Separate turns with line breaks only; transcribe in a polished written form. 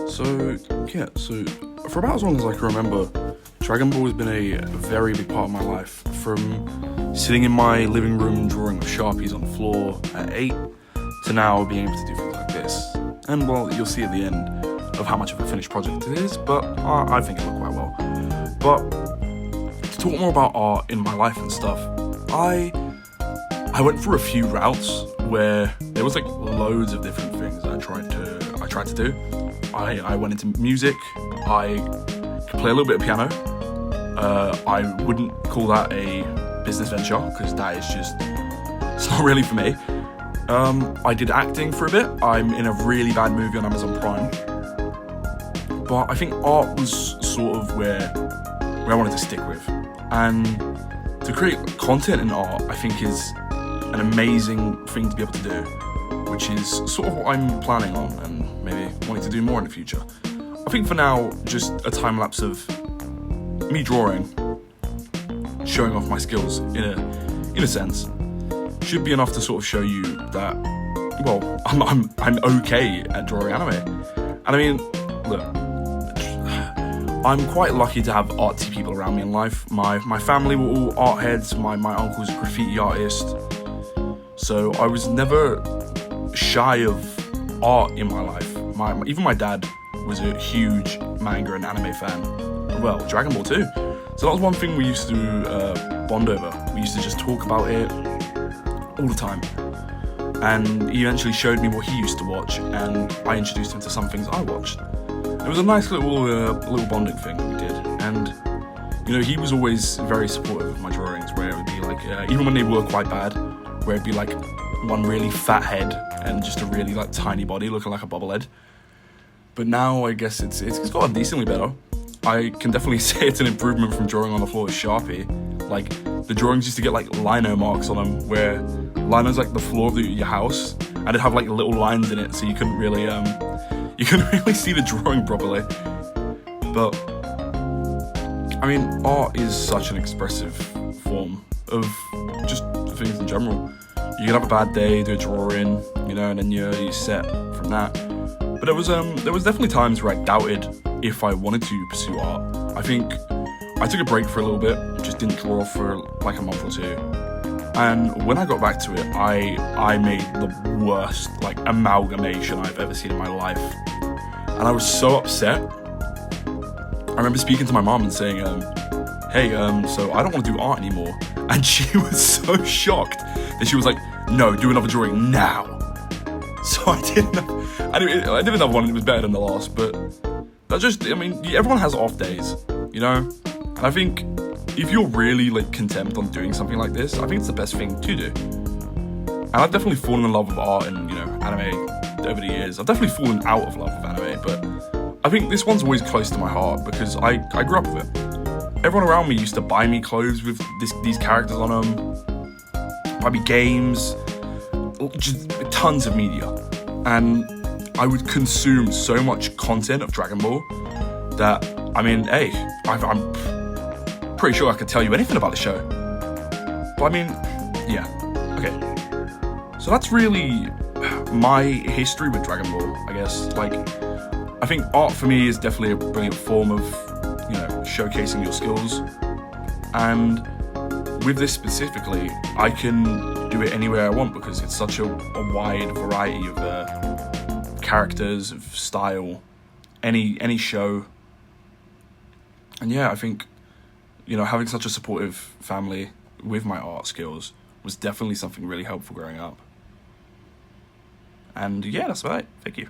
So, yeah, so for about as long as I can remember, Dragon Ball has been a very big part of my life. From sitting in my living room drawing with Sharpies on the floor at 8, to now being able to do things like this. And, well, you'll see at the end of how much of a finished project it is, but I think it looked quite well. But to talk more about art in my life and stuff, I went through a few routes where there was like loads of different things that I tried to do. I went into music. I could play a little bit of piano. I wouldn't call that a business venture because that is just, it's not really for me. I did acting for a bit. I'm in a really bad movie on Amazon Prime. But I think art was sort of where I wanted to stick with. And to create content in art, I think is an amazing thing to be able to do, which is sort of what I'm planning on and maybe wanting to do more in the future. I think for now, just a time lapse of me drawing, showing off my skills in a sense, should be enough to sort of show you that, well, I'm okay at drawing anime. And I mean, look, I'm quite lucky to have artsy people around me in life. My family were all art heads. My uncle's a graffiti artist. So I was never shy of art in my life. Even my dad was a huge manga and anime fan. Well, Dragon Ball too. So that was one thing we used to bond over. We used to just talk about it all the time. And he eventually showed me what he used to watch, and I introduced him to some things I watched. It was a nice little bonding thing that we did. And, you know, he was always very supportive of my drawings, where it would be like, even when they were quite bad, where it'd be like one really fat head and just a really like tiny body looking like a bobblehead. But now I guess it's gotten decently better. I can definitely say it's an improvement from drawing on the floor with Sharpie. Like, the drawings used to get like lino marks on them, where lino's like the floor of your house, and it'd have like little lines in it, so you couldn't really see the drawing properly. But I mean, art is such an expressive form of just things in general. You can have a bad day, do a drawing, you know, and then you're set from that. But there was definitely times where I doubted if I wanted to pursue art. I think I took a break for a little bit, just didn't draw for like a month or two. And when I got back to it, I made the worst like amalgamation I've ever seen in my life. And I was so upset. I remember speaking to my mom and saying, hey, so I don't want to do art anymore. And she was so shocked that she was like, no, do another drawing now. So I did another one and it was better than the last, but that's just, I mean, everyone has off days, you know? And I think if you're really like content on doing something like this, I think it's the best thing to do. And I've definitely fallen in love with art and, you know, anime over the years. I've definitely fallen out of love with anime, but I think this one's always close to my heart because I grew up with it. Everyone around me used to buy me clothes with these characters on them, buy me games, just tons of media. And I would consume so much content of Dragon Ball that, I mean, hey, I'm pretty sure I could tell you anything about the show. But I mean, yeah, okay. So that's really my history with Dragon Ball, I guess. Like, I think art for me is definitely a brilliant form of, you know, showcasing your skills. And with this specifically, I can do it anywhere I want because it's such a wide variety of characters, of style, any show. And yeah, I think, you know, having such a supportive family with my art skills was definitely something really helpful growing up. And yeah, that's about it. Thank you.